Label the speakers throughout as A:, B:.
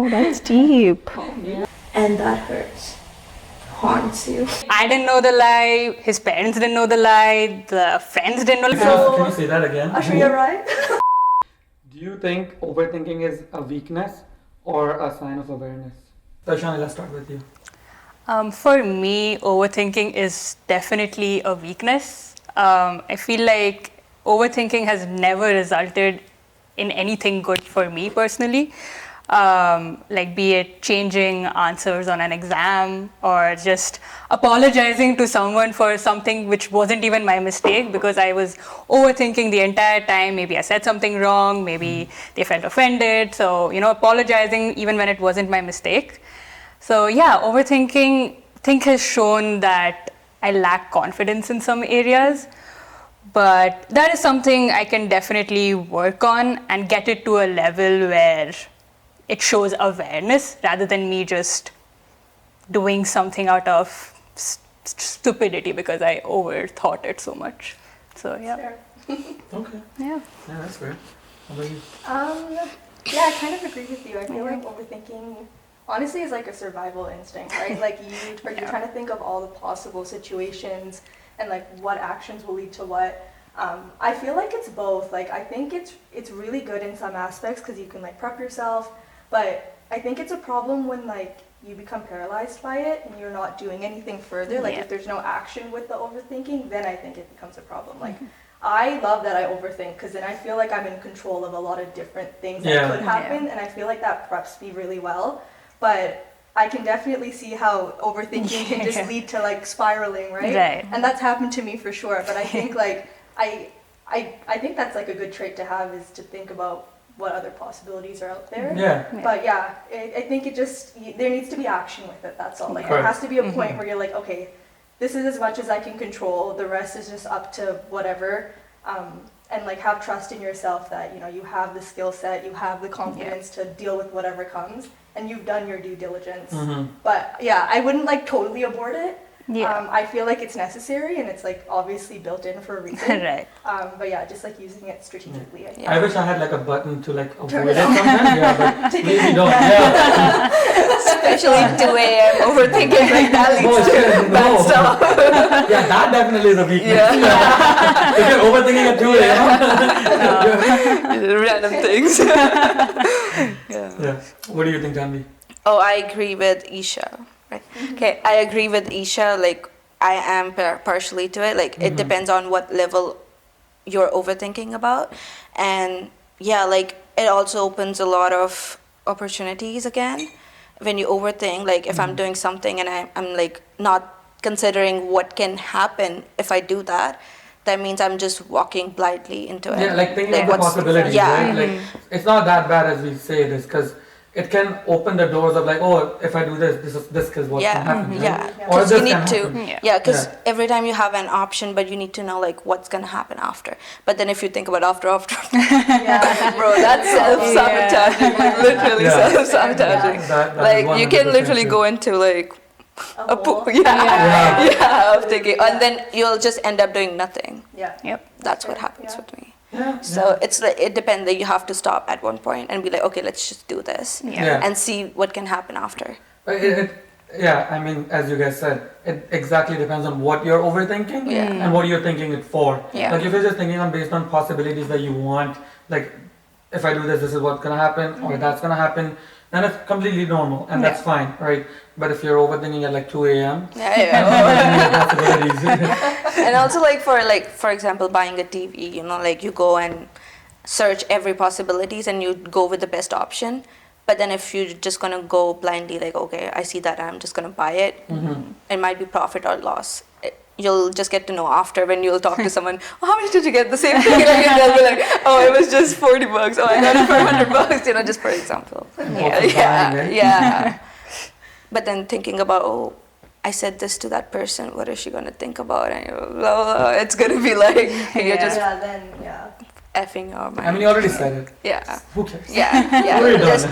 A: Oh, that's deep.
B: And that hurts. Haunts you.
C: I didn't know the lie, his parents didn't know the lie, the friends didn't know the lie.
D: Can you say that again?
B: Ashriya, right?
D: Do you think overthinking is a weakness or a sign of awareness? So Ishani, let's start with you.
C: For me, overthinking is definitely a weakness. I feel like overthinking has never resulted in anything good for me personally. Like be it changing answers on an exam or just apologizing to someone for something which wasn't even my mistake because I was overthinking the entire time. Maybe I said something wrong, maybe they felt offended. So, apologizing even when it wasn't my mistake. So yeah, overthinking, I think has shown that I lack confidence in some areas. But that is something I can definitely work on and get it to a level where it shows awareness rather than me just doing something out of stupidity because I overthought it so much. So yeah.
D: Okay.
C: Yeah.
D: Yeah, that's fair. How about you?
E: Yeah, I kind of agree with you. I feel like overthinking honestly is like a survival instinct, right? Like you're trying to think of all the possible situations and like what actions will lead to what. I feel like it's both. Like I think it's really good in some aspects because you can like prep yourself, but I think it's a problem when like you become paralyzed by it and you're not doing anything further. Like if there's no action with the overthinking, then I think it becomes a problem. Like I love that I overthink because then I feel like I'm in control of a lot of different things that could happen, and I feel like that preps me really well. But I can definitely see how overthinking can just lead to like spiraling, right? And that's happened to me for sure. But I think like I think that's like a good trait to have, is to think about what other possibilities are out there. But yeah, I think there needs to be action with it. That's all. Like there has to be a point where you're like, okay, this is as much as I can control. The rest is just up to whatever. And like have trust in yourself that you have the skill set, you have the confidence to deal with whatever comes, and you've done your due diligence. But yeah, I wouldn't like totally abort it. I feel like it's necessary and it's like obviously built in for a reason. But yeah, just like using it strategically.
D: I wish I had like a button to like avoid it sometimes. But we don't.
B: Especially 2 a.m. overthinking, like that leads to bad stuff.
D: Yeah, that definitely is a weakness. If you're overthinking at 2 a.m.
B: Random things.
D: What do you think, Janvi?
B: Oh, I agree with Isha. Right. Okay, I agree with Isha. Like, I am partially to it. Like, it depends on what level you're overthinking about. And yeah, like, it also opens a lot of opportunities again. When you overthink, like, if I'm doing something and I'm like, not considering what can happen if I do that, that means I'm just walking blindly into it.
D: Yeah, like, thinking of the possibilities, right? Like, it's not that bad as we say this, because it can open the doors of like, oh, if I do this is what can happen. Or
B: because you need to. Because every time you have an option, but you need to know like what's gonna happen after. But then if you think about after, bro, that's self-sabotaging. Like literally self-sabotaging. Like you can literally go into like a pool. Of thinking, and then you'll just end up doing nothing. That's what happens with me. So it's like it depends. That you have to stop at one point and be like, okay, let's just do this and see what can happen after.
D: I mean, as you guys said, it exactly depends on what you're overthinking and what you're thinking it for. Like if you're just thinking based on possibilities that you want, like if I do this is what's gonna happen or that's gonna happen, then it's completely normal and that's fine, right? But if you're overthinking at like 2 a.m.
B: And also like for example, buying a TV, like you go and search every possibilities and you go with the best option. But then if you're just gonna go blindly, like, okay, I see that, I'm just gonna buy it. It might be profit or loss. You'll just get to know after when you'll talk to someone, how much did you get? The same thing. Like, they'll be like, oh, it was just $40. Oh, I got it for $100, just for example. But then thinking about, oh, I said this to that person, what is she going to think about? And blah, blah, blah. It's going to be like, you're just effing your mind.
D: I mean, you already said it. Who cares?
B: Just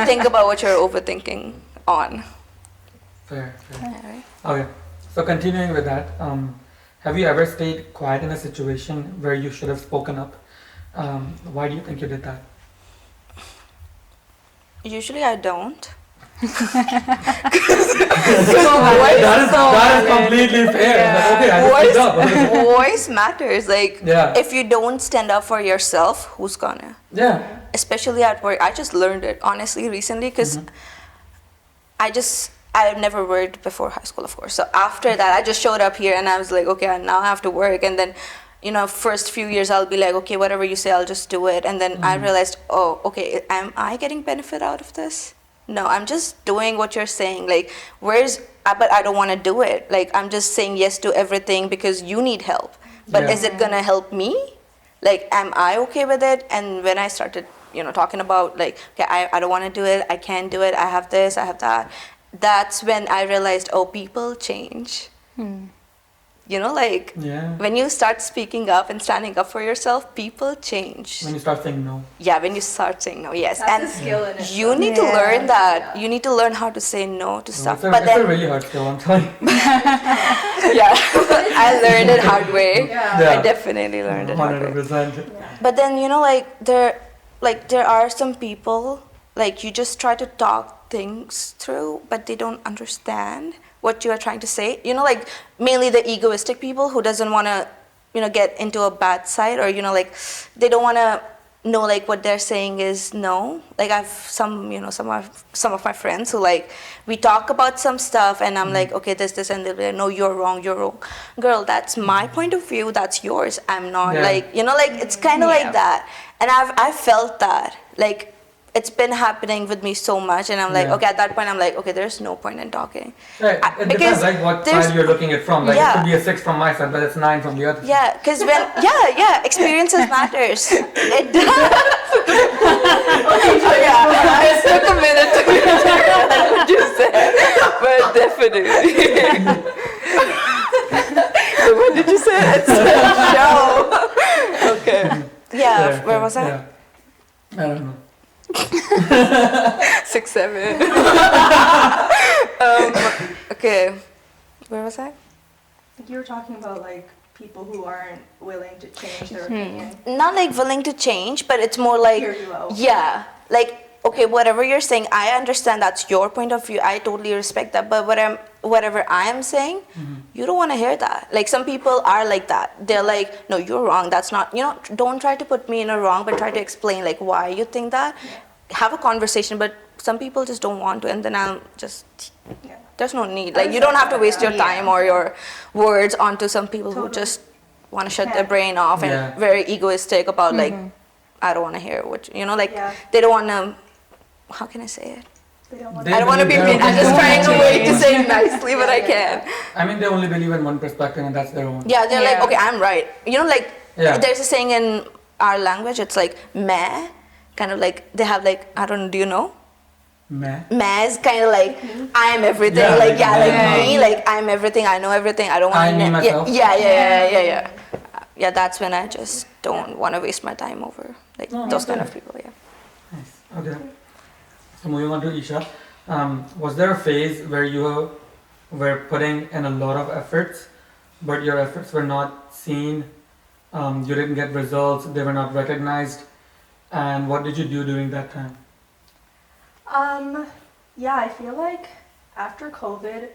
B: think about what you're overthinking on.
D: Fair. Okay. So continuing with that, have you ever stayed quiet in a situation where you should have spoken up? Why do you think you did that?
B: Usually I don't.
D: That is completely fair.
C: Yeah.
D: Okay, I just picked up.
B: Voice matters. Like, if you don't stand up for yourself, who's gonna?
D: Yeah.
B: Especially at work. I just learned it, honestly, recently, because I've never worked before high school, of course. So after that, I just showed up here and I was like, okay, now I have to work. And then, first few years I'll be like, okay, whatever you say, I'll just do it. And then I realized, oh, okay, am I getting benefit out of this? No, I'm just doing what you're saying. Like, but I don't want to do it. Like, I'm just saying yes to everything because you need help. But is it going to help me? Like, am I okay with it? And when I started, talking about like, okay, I don't want to do it. I can't do it. I have this, I have that. That's when I realized, oh, people change. When you start speaking up and standing up for yourself, people change.
D: When you start saying no.
B: Yeah, when you start saying no, yes.
E: That's a skill in it.
B: You need to learn that. Yeah. You need to learn how to say no to stuff.
D: It's a really hard skill, I'm telling you.
B: Yeah, I learned it hard way. Yeah. I definitely learned it hard way.
D: 100%.
B: But then, there are some people, like, you just try to talk things through, but they don't understand what you are trying to say. Mainly the egoistic people who doesn't want to, get into a bad side, or, they don't want to know, like, what they're saying is no. Like, I've some of my friends who, like, we talk about some stuff and I'm like, okay, this, and they'll be like, no, you're wrong. Girl, that's my point of view, that's yours. I'm not, it's kind of like that. And I've felt that, like, it's been happening with me so much, and I'm like, okay, at that point, I'm like, okay, there's no point in talking.
D: Right. It depends, like, what side you're looking at from. Like, it could be a 6 from my side, but it's 9 from the other side.
B: Yeah, because experiences matters. It does. It took a minute to understand what you said, but definitely. So what did you say? It's a show. Okay. Yeah, where was I?
D: Yeah. I don't know.
B: 6, 7. Okay, where was I?
E: You were talking about like people who aren't willing to change their opinion.
B: Not like willing to change, but it's more like,
E: hear you out.
B: Yeah, like, okay, whatever you're saying, I understand that's your point of view. I totally respect that. But whatever I am saying, you don't want to hear that. Like, some people are like that. They're like, no, you're wrong. That's not, don't try to put me in a wrong, but try to explain, like, why you think that. Have a conversation, but some people just don't want to. And then I'll just, there's no need. Like, you don't have to waste your time or your words onto some people who just want to shut their brain off and very egoistic about, like, I don't want to hear what, they don't want to, how can I say it? I don't want to be mean. I'm just trying to wait to say it nicely, but I can't.
D: I mean, they only believe in one perspective, and that's their own.
B: Yeah, they're like, okay, I'm right. There's a saying in our language, it's like, meh. Kind of like, they have like, I don't know, do you know?
D: Meh.
B: Meh is kind of like, I am everything. Me, like, I'm everything, I know everything, I don't want to...
D: me, myself.
B: Yeah, that's when I just don't want to waste my time over, like, those kind of people,
D: Nice, okay. So moving on to Isha, was there a phase where you were putting in a lot of efforts, but your efforts were not seen, you didn't get results, they were not recognized, and what did you do during that time?
E: I feel like after COVID,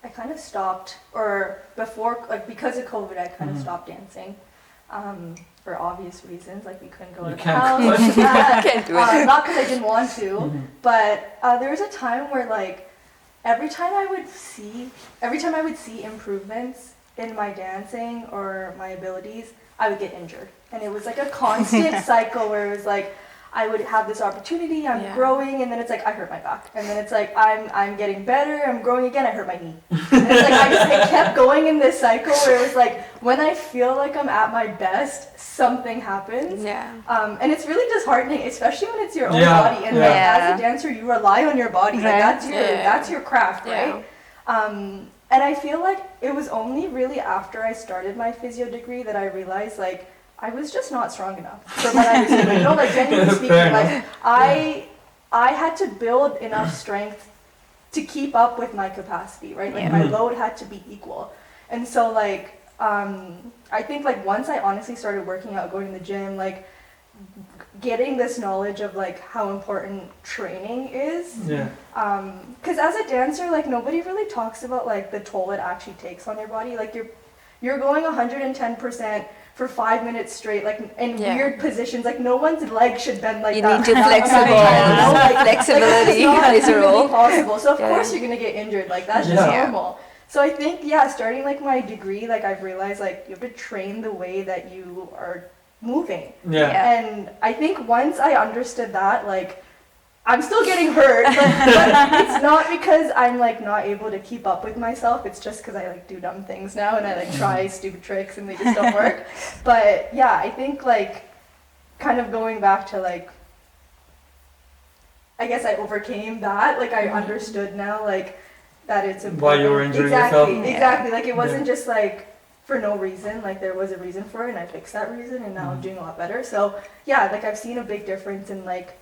E: I kind of stopped, or before, like, because of COVID, I kind of stopped dancing. For obvious reasons, like we couldn't go to the house.
B: Can't do it.
E: Not because I didn't want to, but there was a time where, like, every time I would see improvements in my dancing or my abilities, I would get injured, and it was like a constant cycle where it was like, I would have this opportunity, I'm growing, and then it's like, I hurt my back. And then it's like, I'm getting better, I'm growing again, I hurt my knee. And it's like, it kept going in this cycle where it was like, when I feel like I'm at my best, something happens. Yeah. And it's really disheartening, especially when it's your own body. And like, as a dancer, you rely on your body. Like, that's your craft, right? And I feel like it was only really after I started my physio degree that I realized, like, I was just not strong enough for what I was doing. Like, genuinely speaking, like, I had to build enough strength to keep up with my capacity, right? Like, my load had to be equal. And so, like, I think, like, once I honestly started working out, going to the gym, like, getting this knowledge of like how important training is.
D: Yeah.
E: Because as a dancer, like nobody really talks about like the toll it actually takes on your body. Like you're going 110% for 5 minutes straight, like in weird positions. Like no one's leg should bend like
B: you
E: that.
B: need to flexible. Flexibility plays a role.
E: Possible. So of course you're gonna get injured. Like that's just normal. So I think starting like my degree, like I've realized like you have to train the way that you are moving.
D: Yeah.
E: And I think once I understood that, like I'm still getting hurt, but it's not because I'm like not able to keep up with myself. It's just because I like do dumb things now and I like try stupid tricks and they just don't work. But yeah, I think like kind of going back to like, I guess I overcame that. Like I understood now like that it's important.
D: Why you were injuring yourself.
E: Exactly. Like it wasn't just like for no reason. Like there was a reason for it and I fixed that reason and now I'm doing a lot better. So yeah, like I've seen a big difference in like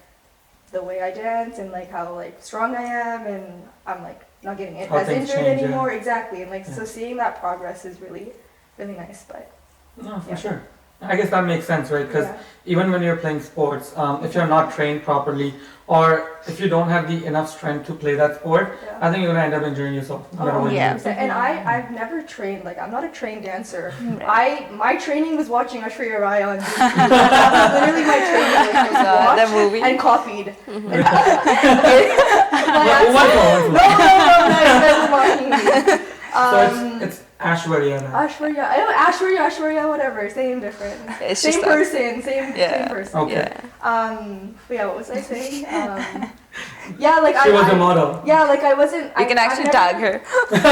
E: the way I dance and like how like strong I am and I'm like not getting as injured anymore. Exactly. And like so seeing that progress is really, really nice. But
D: no, for sure. I guess that makes sense, right? Because even when you're playing sports, if you're not trained properly or if you don't have the enough strength to play that sport, I think you're gonna end up injuring yourself.
E: And I've never trained. Like I'm not a trained dancer. My training was watching Aishwarya Rai on TV. That was literally my training. Like,
B: the movie
E: and copied.
D: So it's Aishwarya.
E: Aishwarya, whatever. Same, different.
B: It's
E: same
B: just
E: person, same person.
D: Okay.
E: But yeah, what was I saying? Like
D: she was a model.
E: Yeah, like I wasn't.
B: You can actually tag her.
E: Like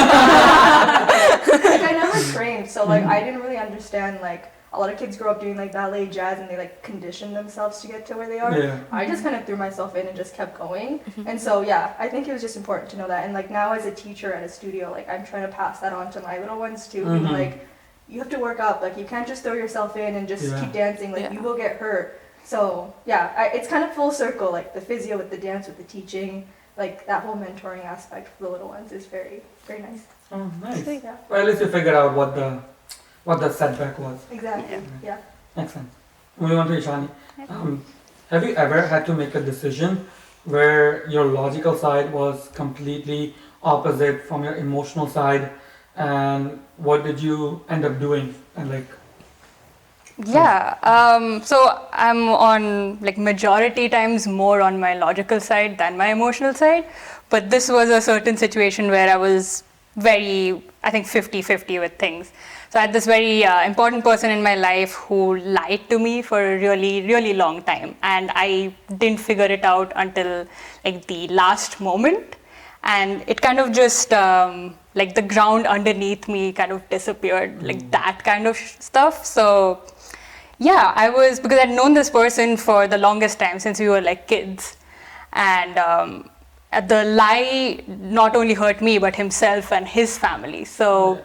E: I never trained, so like I didn't really understand like. A lot of kids grow up doing like ballet, jazz, and they like condition themselves to get to where they are.
D: Yeah.
E: I just kind of threw myself in and just kept going. And so I think it was just important to know that. And like now as a teacher at a studio, like I'm trying to pass that on to my little ones too. Like you have to work up. Like you can't just throw yourself in and just keep dancing. Like you will get hurt. So it's kind of full circle. Like the physio with the dance with the teaching, like that whole mentoring aspect for the little ones is very, very nice.
D: Oh, nice.
E: Yeah.
D: Well, at least you figured out what the setback was.
E: Exactly. Yeah.
D: Excellent. Moving on to Ishani. Have you ever had to make a decision where your logical side was completely opposite from your emotional side, and what did you end up doing? And like.
C: So I'm on like majority times more on my logical side than my emotional side, but this was a certain situation where I was very, I think 50-50 with things. So I had this very important person in my life who lied to me for a really, really long time. And I didn't figure it out until like the last moment. And it kind of just, like the ground underneath me kind of disappeared, like that kind of stuff. So because I'd known this person for the longest time since we were like kids. And the lie not only hurt me, but himself and his family. So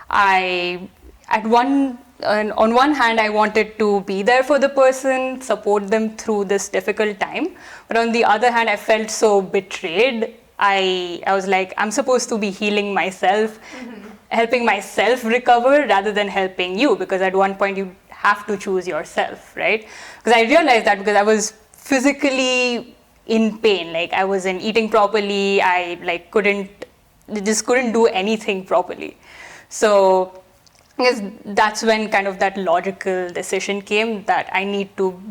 C: on one hand, I wanted to be there for the person, support them through this difficult time. But on the other hand, I felt so betrayed. I was like, I'm supposed to be healing myself, helping myself recover rather than helping you, because at one point you have to choose yourself, right? Because I realized that because I was physically in pain, like I wasn't eating properly, I like couldn't do anything properly. So I guess that's when kind of that logical decision came that I need to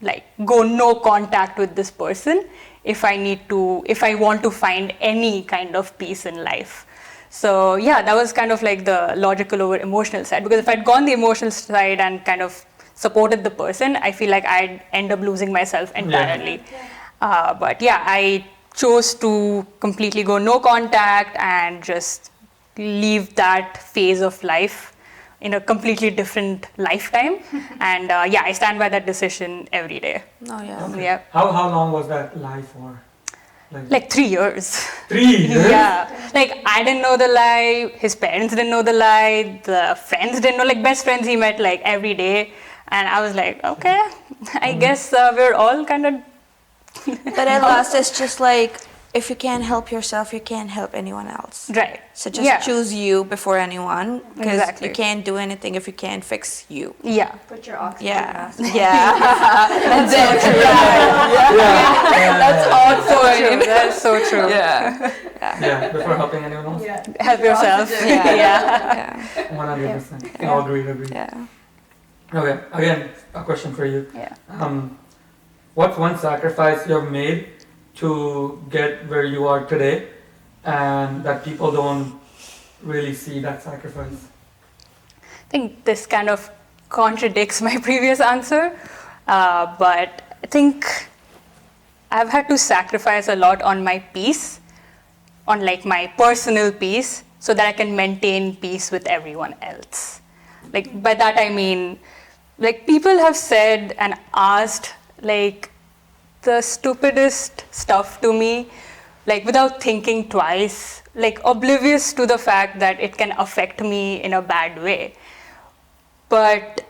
C: like go no contact with this person if I want to find any kind of peace in life. So that was kind of like the logical over emotional side, because if I'd gone the emotional side and kind of supported the person, I feel like I'd end up losing myself entirely. But I chose to completely go no contact and just leave that phase of life in a completely different lifetime. And I stand by that decision every day.
B: Oh yeah.
D: Okay.
C: Yeah.
D: How long was that lie for?
C: Like 3 years.
D: 3 years?
C: Yeah. Like I didn't know the lie, his parents didn't know the lie, the friends didn't know, like best friends he met like every day. And I was like, okay, I guess we're all kind of...
B: But at last it's just like, if you can't help yourself, you can't help anyone else.
C: Right.
B: So just choose you before anyone, because
C: Exactly.
B: you can't do anything if you can't fix you.
C: Yeah.
E: Put your oxygen
B: Yeah.
E: mask on.
B: Yeah. And then, that's all
C: True. That's so true.
B: Yeah.
D: Yeah, before helping anyone else.
E: Yeah.
C: Help yourself.
B: Yeah.
C: Yeah.
D: 100%. Agreed.
B: Yeah.
D: Okay, again, a question for you.
C: Yeah.
D: What's one sacrifice you have made to get where you are today, and that people don't really see that sacrifice?
C: I think this kind of contradicts my previous answer, but I think I've had to sacrifice a lot on my peace, on like my personal peace, so that I can maintain peace with everyone else. Like by that I mean, like people have said and asked like the stupidest stuff to me, like without thinking twice, like oblivious to the fact that it can affect me in a bad way. But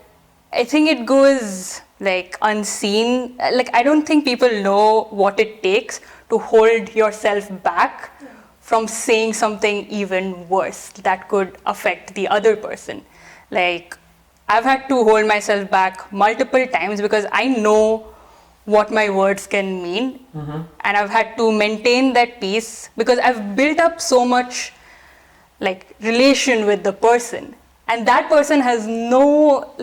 C: I think it goes like unseen. Like I don't think people know what it takes to hold yourself back from saying something even worse that could affect the other person. Like I've had to hold myself back multiple times because I know what my words can mean, and I've had to maintain that peace because I've built up so much like relation with the person, and that person has no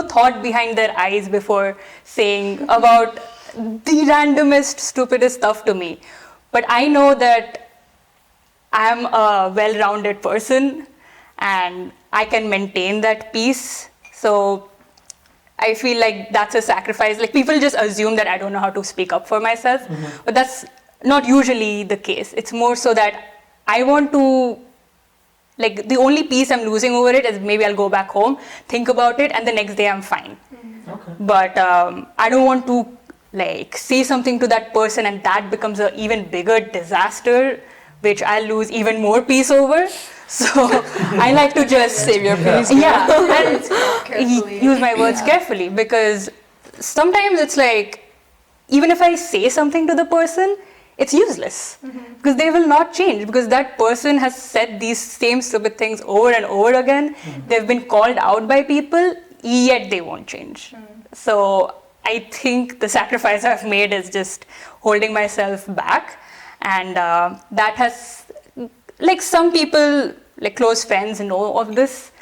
C: thought behind their eyes before saying about the randomest stupidest stuff to me. But I know that I'm a well-rounded person and I can maintain that peace. So I feel like that's a sacrifice. Like people just assume that I don't know how to speak up for myself, but that's not usually the case. It's more so that I want to, like the only peace I'm losing over it is maybe I'll go back home, think about it, and the next day I'm fine.
D: Okay.
C: But I don't want to like say something to that person and that becomes an even bigger disaster, which I'll lose even more peace over. So I like to just
B: Save your peace.
C: yeah, and
E: Carefully.
C: use my words carefully, because sometimes it's like, even if I say something to the person, it's useless because they will not change, because that person has said these same stupid things over and over again. They've been called out by people, yet they won't change. So I think the sacrifice I've made is just holding myself back, and that has, like some people, like close friends know of this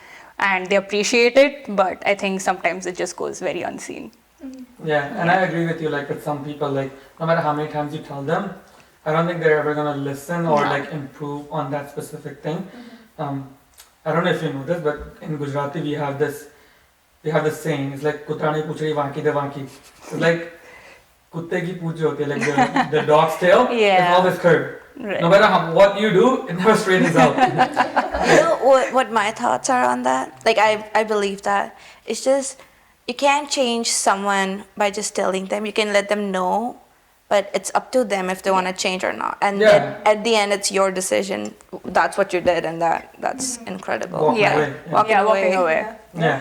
C: and they appreciate it, but I think sometimes it just goes very unseen.
D: Yeah, and I agree with you. Like with some people, like no matter how many times you tell them, I don't think they're ever gonna listen or like improve on that specific thing. I don't know if you know this, but in Gujarati we have this saying. It's like "Kutra ne puch rahi wanki de wanki." It's like kutte ki pooch hoti hai, like the dog's tail.
C: Yeah.
D: It's always curved.
C: Right.
D: No matter what you do, it never straightens out.
B: You know what my thoughts are on that? Like I believe that it's just, you can't change someone by just telling them. You can let them know, but it's up to them if they want to change or not. And then at the end, it's your decision. That's what you did, and that's incredible.
D: Walking away.
B: Walking
C: Walking
B: away.
C: away.
D: Yeah.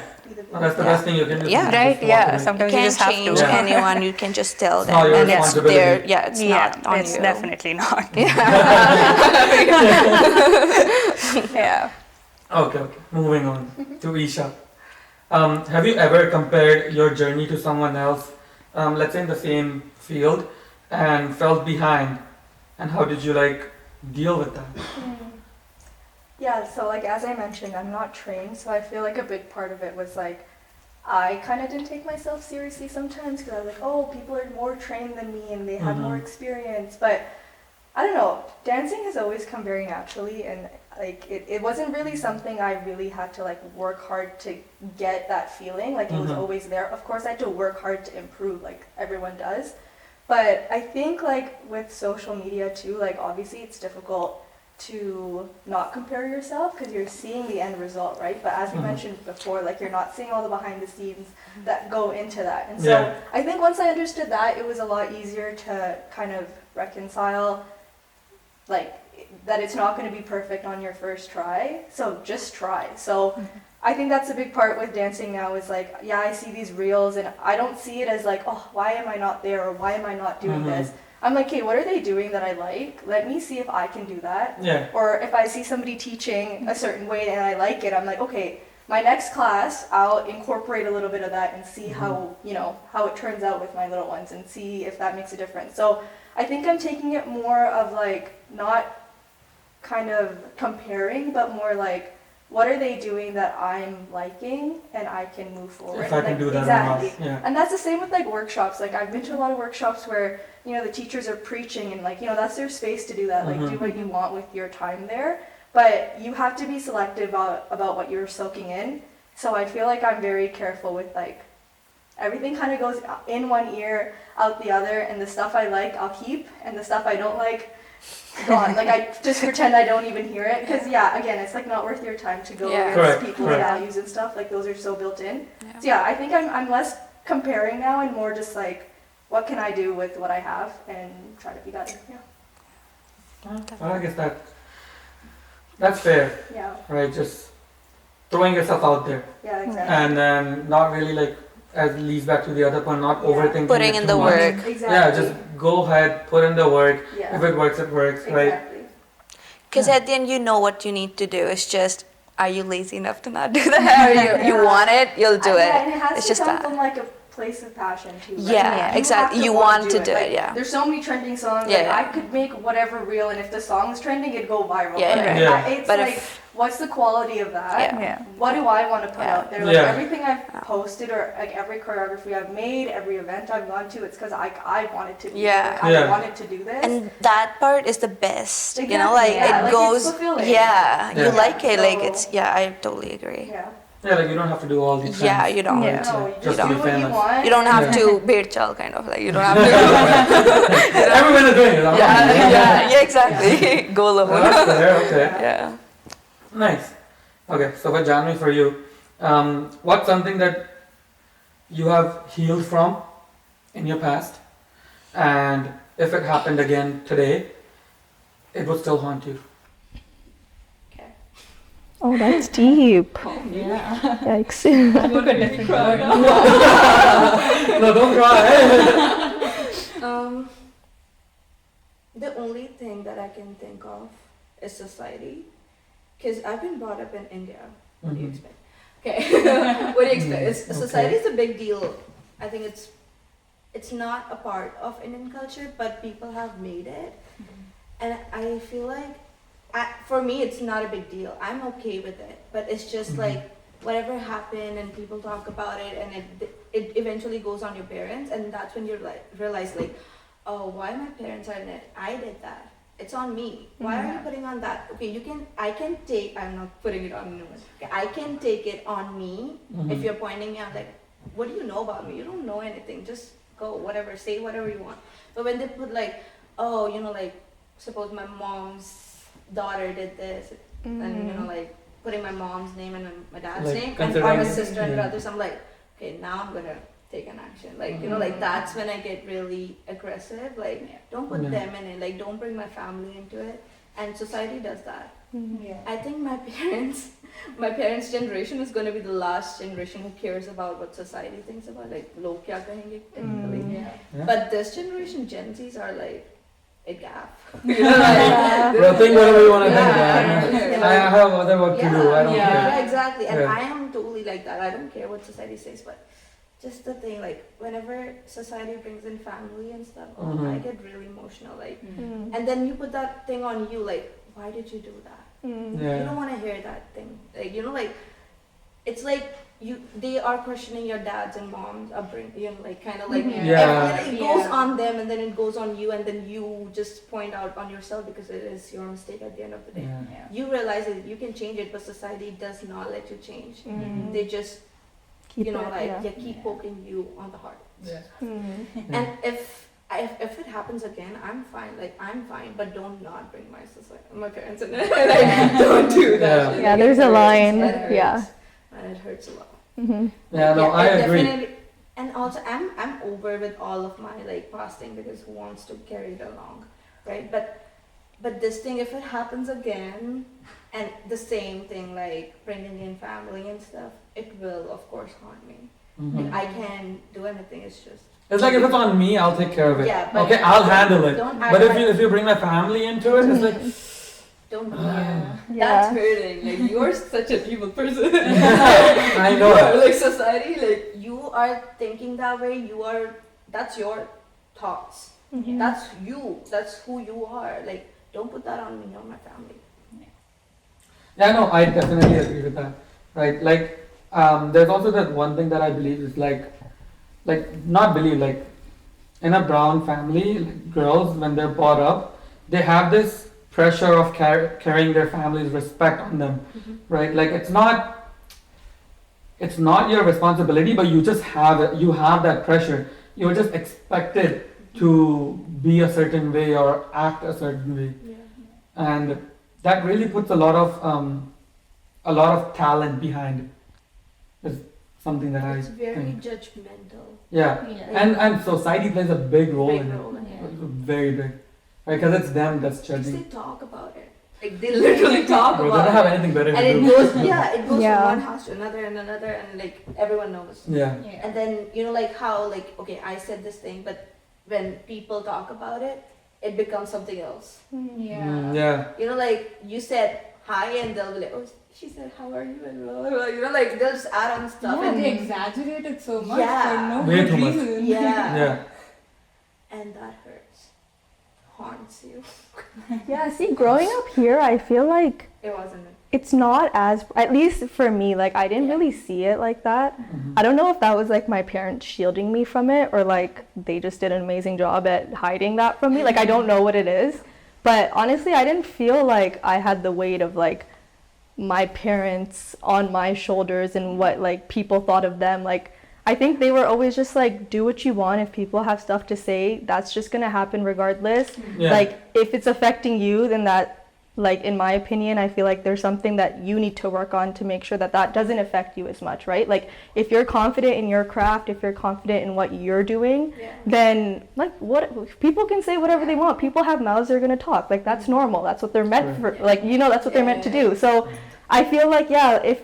D: No, that's the best thing you can do.
B: Yeah.
C: Right?
D: Just walk
C: Yeah.
D: away.
B: You
C: Sometimes you
B: can't
C: just have
B: change
C: to.
B: anyone. You can just tell
D: It's not
B: them,
D: your
B: and it's
D: responsibility.
B: their it's not on
C: it's
B: you.
C: definitely not. Yeah.
D: Okay. Moving on to Isha. Have you ever compared your journey to someone else, let's say in the same field, and felt behind? And how did you like deal with that?
E: Yeah, so like as I mentioned, I'm not trained, so I feel like a big part of it was like I kind of didn't take myself seriously sometimes because I was like, oh, people are more trained than me and they have more experience. But I don't know, dancing has always come very naturally, and like it wasn't really something I really had to like work hard to get that feeling. Like it was always there. Of course, I had to work hard to improve, like everyone does. But I think like with social media too, like obviously it's difficult to not compare yourself because you're seeing the end result, right? But as we mentioned before, like you're not seeing all the behind the scenes that go into that. And so I think once I understood that, it was a lot easier to kind of reconcile like that it's not going to be perfect on your first try. So just try. So I think that's a big part with dancing now is like, yeah, I see these reels and I don't see it as like, oh, why am I not there or why am I not doing this? I'm like, okay, what are they doing that I like? Let me see if I can do that.
D: Yeah.
E: Or if I see somebody teaching a certain way and I like it, I'm like, okay, my next class, I'll incorporate a little bit of that and see how, you know, how it turns out with my little ones and see if that makes a difference. So I think I'm taking it more of like, not kind of comparing, but more like, what are they doing that I'm liking and I can move forward?
D: If I can do that
E: exactly.
D: or not. Yeah.
E: And that's the same with like workshops. Like I've been to a lot of workshops where, you know, the teachers are preaching and like, you know, that's their space to do that. Like do what you want with your time there. But you have to be selective about what you're soaking in. So I feel like I'm very careful with like, everything kind of goes in one ear, out the other, and the stuff I like, I'll keep, and the stuff I don't like, gone. Like I just pretend I don't even hear it, because yeah, again, it's like not worth your time to go against people's values and stuff. Like those are so built in. Yeah. So yeah, I think I'm less comparing now and more just like, what can I do with what I have and try to be better. Yeah.
D: Well, I guess that's fair.
E: Yeah.
D: Right, just throwing yourself out there.
E: Yeah, exactly.
D: And then not really like, as leads back to the other point, not overthinking
B: putting
D: it
B: in
D: too
B: the
D: much.
B: work.
E: Exactly.
D: Yeah, just go ahead, put in the work.
E: Yeah.
D: If it works, it works, right?
E: Exactly.
B: Because at the end, you know what you need to do. It's just, are you lazy enough to not do that? Or you want it, you'll do it.
E: Yeah, and it has
B: It's
E: to
B: just
E: come
B: that.
E: from like a place of passion too. Right?
B: Yeah, exactly.
E: have
B: You
E: wanna
B: want to do it,
E: Like,
B: yeah.
E: There's so many trending songs.
B: Yeah,
E: Like
B: yeah.
E: I could make whatever reel, and if the song's trending, it'd go viral.
B: Yeah,
E: But
B: yeah.
E: it's
B: But
E: like,
B: if-
E: what's the quality of that?
B: Yeah.
E: What do I want to put
B: Yeah.
E: out there? Like
D: Yeah.
E: everything I've posted or like every choreography I've made, every event I've gone to, it's because I wanted to be
B: Yeah.
E: here. I
D: Yeah.
E: wanted to do this.
B: And that part is the best. You know,
E: Exactly,
B: like
E: yeah,
B: it
E: like,
B: goes.
E: it's fulfilling.
B: Yeah, you
D: Yeah.
B: like it. Like
E: So-
B: it's. Yeah, I totally agree.
E: yeah.
D: Yeah, like you don't have to do all these things.
B: Yeah, you don't.
C: Yeah.
E: No, you
D: Just
E: just
D: to
E: do
D: be
E: what you
D: famous.
E: want.
B: You don't have
D: Yeah.
B: to bear child kind of like you don't have to.
D: Everyone is doing it. I'm not doing it.
B: yeah, exactly. Go alone.
D: That's fair, okay.
B: Yeah.
D: Nice. Okay, so for Janvi, for you, what's something that you have healed from in your past, and if it happened again today, it would still haunt you?
A: Oh, that's deep.
C: Yeah.
A: Yikes.
D: No, don't cry.
B: The only thing that I can think of is society, because I've been brought up in India. What do you expect? Okay, what do you expect? Society is a big deal. I think it's not a part of Indian culture, but people have made it, and I feel like, for me, it's not a big deal. I'm okay with it, but it's just like whatever happened, and people talk about it, and it eventually goes on your parents, and that's when you like realize like, oh, why my parents are in it? I did that. It's on me. Why are you putting on that? Okay, I'm not putting it on anyone. Okay, I can take it on me if you're pointing me out like, what do you know about me? You don't know anything. Just go, whatever, say whatever you want. But when they put like, oh, you know, like, suppose my mom's daughter did this, and you know, like, putting my mom's name and my dad's
D: Like,
B: name, and
D: considering-
B: or my sister and
D: yeah.
B: brothers, I'm like, okay, now I'm gonna take an action. Like, you know, like that's when I get really aggressive. Like, don't put
D: Yeah.
B: them in it. Like, don't bring my family into it. And society does that.
E: Yeah.
B: I think my parents' generation is going to be the last generation who cares about what society thinks about. Like, log kya kahenge technically.
D: Yeah.
B: But this generation, Gen Zs are like a gap. You know, like,
D: Well, think whatever you want to
B: Yeah.
D: think, man. I have other work to do. I don't care.
B: Yeah, exactly. And
D: Yeah.
B: I am totally like that. I don't care what society says, but just the thing, like, whenever society brings in family and stuff, I get really emotional. Like, and then you put that thing on you, like, why did you do that? You
D: Yeah.
B: don't want to hear that thing. Like, you know, like, it's like they are questioning your dads and moms upbringing, you know, like, kind of like,
D: Yeah.
B: it goes on them, and then it goes on you, and then you just point out on yourself because it is your mistake at the end of the day.
D: Yeah.
B: You realize that you can change it, but society does not let you change. They just,
A: Keep
B: you know,
A: it,
B: like,
A: yeah.
B: they keep poking you on the heart.
A: Mm.
B: And if it happens again, I'm fine. Like, I'm fine, but don't not bring my parents in it. Like, don't do that.
D: Yeah.
B: shit.
A: Yeah,
B: Like,
A: there's
B: it
A: a
B: hurts.
A: line.
B: It hurts.
A: Yeah.
B: And it hurts a lot.
A: Mm-hmm.
D: Yeah, no, I
B: it
D: agree.
B: definitely- And also, I'm over with all of my like past thing, because who wants to carry it along, right? But this thing, if it happens again, and the same thing, like bringing in family and stuff, it will of course haunt me. Like, I can't do anything. It's just
D: It's like if it's on me, I'll take care of it.
E: Yeah, but
D: okay, I'll handle it.
E: don't act
D: But
E: like-
D: if you bring my family into it, it's like
E: Don't be
F: That's hurting. Like you're such an evil person.
D: I know.
F: Like society, like
E: you are thinking that way. That's your thoughts. That's you. That's who you are. Like, don't put that on me or my family.
D: Yeah, no, I definitely agree with that. Right? Like, there's also that one thing that I believe is like not believe, like in a brown family, like girls when they're brought up, they have this pressure of carrying their family's respect on them, right? Like it's not your responsibility, but you just have it. You have that pressure. You're just expected to be a certain way or act a certain way, and that really puts a lot of talent behind it. It's something that
E: It's very
D: think.
E: judgmental.
D: Yeah, and society plays a big role in it. Very big, right? Because it's them that's
E: Because
D: judging.
E: they talk about it. Like they literally talk
D: Bro, they
E: about
D: don't have
E: it.
D: anything better
E: And
D: to
E: it
D: do.
E: goes, it goes
A: Yeah.
E: from one house to another and another, and like everyone knows.
D: Yeah.
E: And then like how okay, I said this thing, but when people talk about it, it becomes something else.
D: Yeah.
E: Like you said hi, and they'll be like, oh, she said how are you, and blah, blah, blah. Like they'll just add on stuff.
F: yeah,
E: and
F: they exaggerate it so much
E: Yeah.
F: for no
D: Way
F: good
D: too much.
F: reason.
D: Yeah.
E: And that hurts, haunts you.
A: Yeah, see, growing up here, I feel like
E: It wasn't.
A: it's not as, at least for me, like I didn't really see it like that. I don't know if that was like my parents shielding me from it or like they just did an amazing job at hiding that from me. Like I don't know what it is, but honestly, I didn't feel like I had the weight of like my parents on my shoulders and what like people thought of them. Like I think they were always just like, do what you want. If people have stuff to say, that's just gonna happen regardless.
D: Yeah.
A: Like if it's affecting you, then that, like in my opinion, I feel like there's something that you need to work on to make sure that that doesn't affect you as much, right? Like if you're confident in your craft, if you're confident in what you're doing, then like what people can say whatever they want. People have mouths, they're gonna talk. Like that's normal. That's what they're meant for. Like that's what they're meant to do. So I feel like if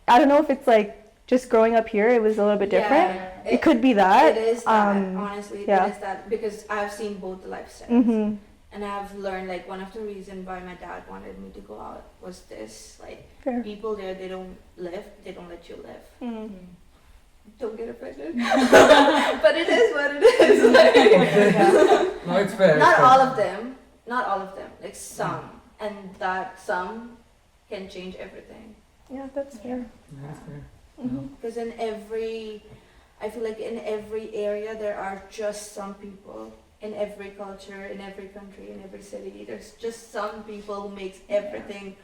A: I don't know if it's like just growing up here, it was a little bit different.
E: Yeah,
A: it could be that.
E: It is that, honestly, it
A: yeah.
E: is that, because I've seen both the lifestyles.
A: Mm-hmm.
E: And I've learned, like, one of the reasons why my dad wanted me to go out was this, like,
A: Fair.
E: people there, they don't let you live.
A: Mm-hmm.
E: Don't get offended. But it is what it is. Like,
D: No, it's fair.
E: not
D: it's fair.
E: all of them, like some. And that some can change everything.
A: Yeah, that's fair.
D: That's fair.
A: Mm-hmm.
E: Because I feel like in every area there are just some people. In every culture, in every country, in every city, there's just some people who makes everything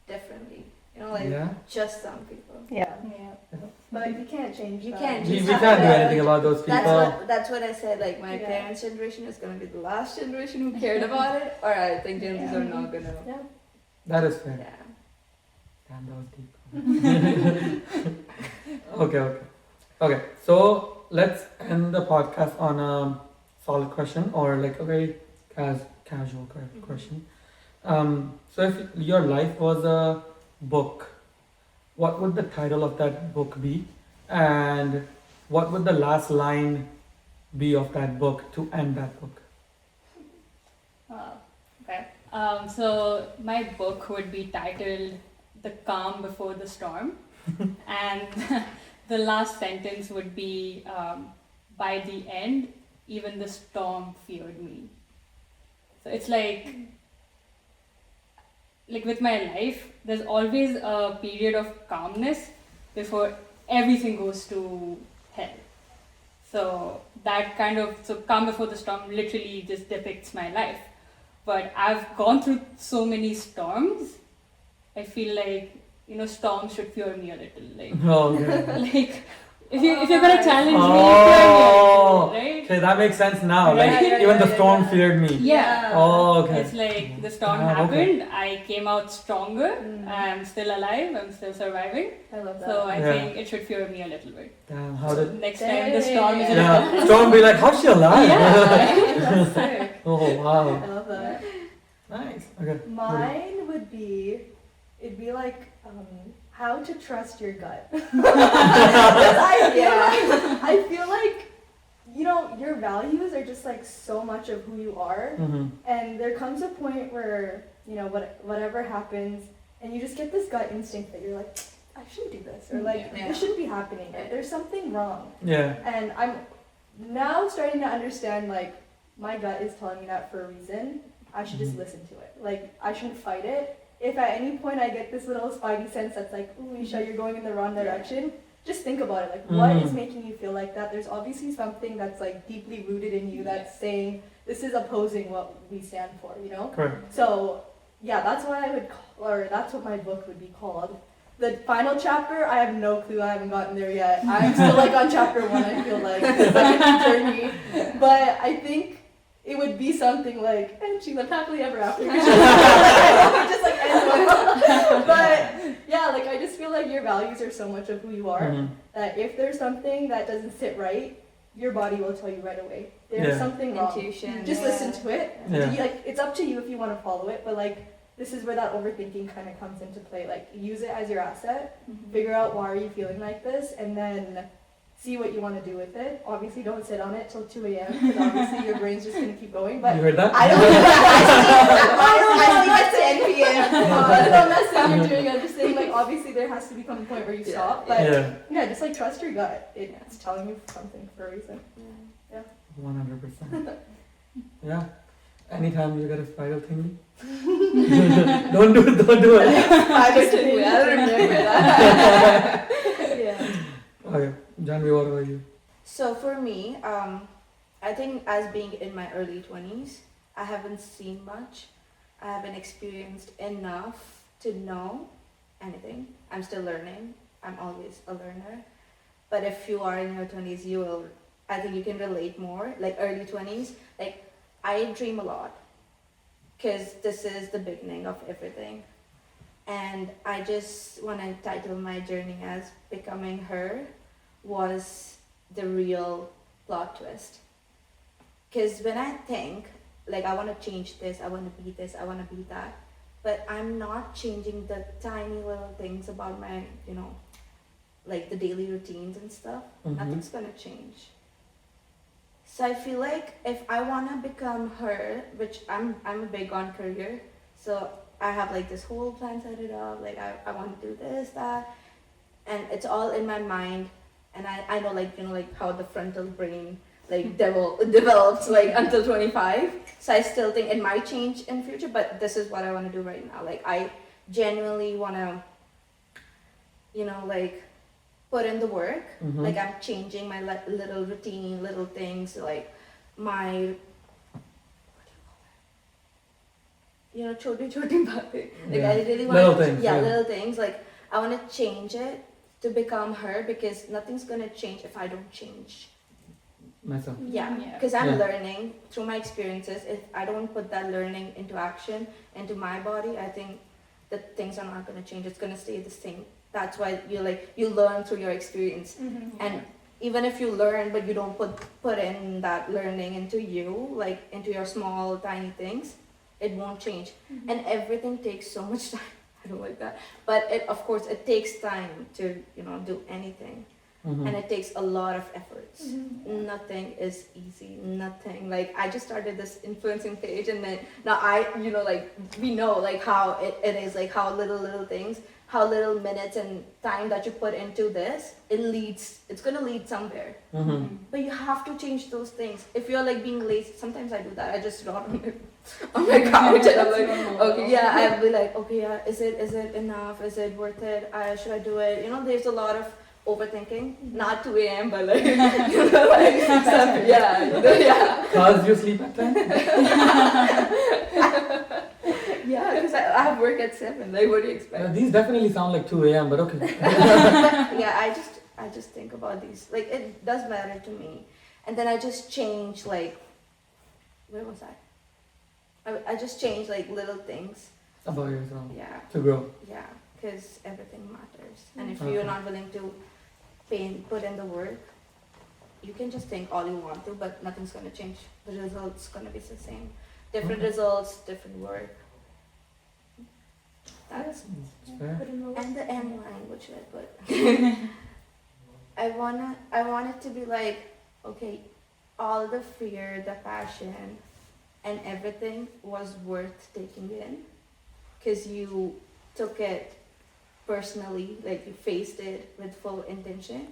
E: differently.
D: Yeah.
E: Just some people.
A: Yeah.
E: But you can't change. You
F: that.
E: can't.
D: We
E: change
D: can't
E: that.
D: do anything about those people.
E: That's what I said. Like my parents' generation is gonna be the last generation who cared about it. Or I think Gen Zs are not gonna. Yeah.
D: That is fair.
E: Yeah.
D: Damn, that was deep. Okay. So let's end the podcast on a solid question, or like a very casual question. So if your life was a book, what would the title of that book be, and what would the last line be of that book to end that book?
C: Okay. So my book would be titled "The Calm Before the Storm," and the last sentence would be, "By the end, even the storm feared me." So it's like with my life, there's always a period of calmness before everything goes to hell. So that calm before the storm literally just depicts my life. But I've gone through so many storms. I feel like, storms should fear me a little. Like,
D: Oh, okay.
C: like if you're gonna challenge me, fear me a little, right?
D: Okay, that makes sense now.
C: Right,
D: Like
C: right,
D: even the
E: right,
D: storm
E: yeah.
D: feared me.
C: Yeah.
D: Oh, okay.
C: It's like the storm
D: Ah,
C: happened,
D: okay.
C: I came out stronger, I'm still alive, I'm still surviving.
E: I love that.
C: So I
D: Yeah.
C: think it should fear me a little bit.
D: Damn, how did?
C: Next time the storm is
D: Yeah, storm be like, how's she alive?
E: That's sick.
D: Oh wow,
E: I love that.
D: nice. Okay.
E: Mine would be, it'd be like, how to trust your gut. I feel like you know, your values are just like so much of who you are. And there comes a point where, you know, whatever happens, and you just get this gut instinct that you're like, I shouldn't do this, or like, this shouldn't be happening, or there's something wrong. And I'm now starting to understand, like, my gut is telling me that for a reason. I should just listen to it. Like, I shouldn't fight it. If at any point I get this little spidey sense that's like, ooh, Isha, you're going in the wrong direction, just think about it. Like, what is making you feel like that? There's obviously something that's like deeply rooted in you that's saying this is opposing what we stand for, you know?
D: Correct.
E: So, yeah, that's why I would call, or that's what my book would be called. The final chapter, I have no clue. I haven't gotten there yet. I'm still like on chapter 1, I feel like. It's like a journey. But I think it would be something like, and she lived happily ever after. Just like ends well. But yeah, like I just feel like your values are so much of who you are that if there's something that doesn't sit right, your body will tell you right away. There's something wrong.
B: Intuition.
E: Just listen to it.
D: Yeah.
E: Like it's up to you if you want to follow it, but like this is where that overthinking kind of comes into play. Like use it as your asset. Figure out why are you feeling like this, and then see what you want to do with it. Obviously, don't sit on it till 2 a.m. because obviously your brain's just gonna keep going. But
D: You heard that?
E: I don't know. I sleep at 10 p.m. I don't know. I'm not saying you're doing it. I'm just saying like obviously there has to become a point where you stop. But yeah, just like trust your gut. It's telling you something for a reason.
D: 100%. Yeah. Anytime you get a spiral thingy, don't do it.
E: I don't remember that. Yeah.
D: Okay, Janvi, what about you?
B: So for me, I think as being in my early 20s, I haven't seen much. I haven't experienced enough to know anything. I'm still learning. I'm always a learner. But if you are in your 20s, you will, I think you can relate more. Like early 20s, like I dream a lot because this is the beginning of everything. And I just want to title my journey as Becoming Her was the real plot twist. Because when I think, like I want to change this, I want to be this, I want to be that, but I'm not changing the tiny little things about my, you know, like the daily routines and stuff, nothing's going to change. So I feel like if I want to become her, which I'm a big on career, so I have like this whole plan set it up, like I want to do this, that, and it's all in my mind, and I know like, you know, like how the frontal brain like develops like until 25, so I still think it might change in future, but this is what I want to do right now. Like I genuinely want to, you know, like put in the work, like I'm changing my little routine, little things, like my, you know, choti baate. Like I really want
D: little
B: to,
D: things,
B: little things. Like I want to change it to become her because nothing's gonna change if I don't change.
D: Myself.
B: Yeah, because I'm learning through my experiences. If I don't put that learning into action, into my body, I think that things are not gonna change. It's gonna stay the same. That's why you learn through your experience, and even if you learn but you don't put in that learning into you, like into your small tiny things, it won't change. And everything takes so much time. I don't like that, but of course it takes time to, you know, do anything, and it takes a lot of efforts. Nothing is easy. Nothing. Like I just started this influencing page, and then now I, you know, like we know like how it is, like how little things, how little minutes and time that you put into this, it's gonna lead somewhere. But you have to change those things. If you're like being lazy, sometimes I do that. I just rot on my couch and I'm like, okay, yeah, I'll be like, okay, yeah, is it enough? Is it worth it? Should I do it? You know, there's a lot of overthinking. Not 2 a.m., but like, you know, like stuff, yeah.
D: Cause you sleep at 10?
B: Yeah, because I have work at 7. Like, what do you expect?
D: These definitely sound like 2 a.m., but okay.
B: Yeah, I just think about these. Like, it does matter to me. And then I just change, like, where was I? I just change, like, little things.
D: About yourself.
B: Yeah.
D: To grow.
B: Yeah, because everything matters. And if you're not willing to put in the work, you can just think all you want to, but nothing's going to change. The result's going to be the same. Different results, different work. That's
D: fair.
B: and the end line, what should I put? I want it to be like, okay, all the fear, the passion, and everything was worth taking in, because you took it personally, like you faced it with full intention.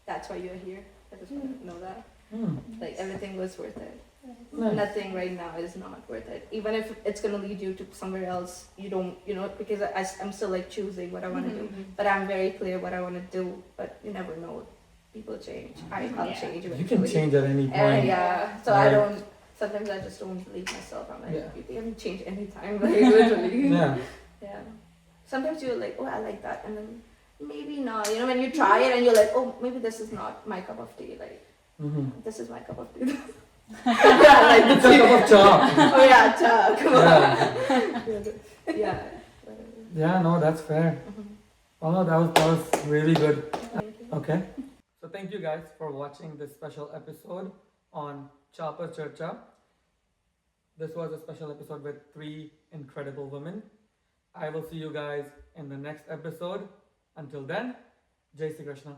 B: That's why you're here. I just want to know that. Like everything was worth it.
D: Nice.
B: Nothing right now is not worth it. Even if it's gonna lead you to somewhere else, you don't, because I'm still like choosing what I want to do. But I'm very clear what I want to do. But you never know. People change. I'll change eventually.
D: You can change at any point.
B: Yeah. So
D: Right.
B: I don't. Sometimes I just don't believe myself. I'm like,
D: Yeah.
B: you can change anytime. Like literally.
D: Yeah.
B: Yeah. Sometimes you're like, oh, I like that, and then maybe not. When you try it and you're like, oh, maybe this is not my cup of tea. Like, this is my cup of tea. Yeah, like
D: It's a cup of cha.
B: oh yeah, cha, come
D: Yeah.
B: on. Yeah.
D: Yeah, no, that's fair. Oh no, that was really good. Okay. So thank you guys for watching this special episode on Cha Per Charcha. This was a special episode with 3 incredible women. I will see you guys in the next episode. Until then, Jai Shri Krishna.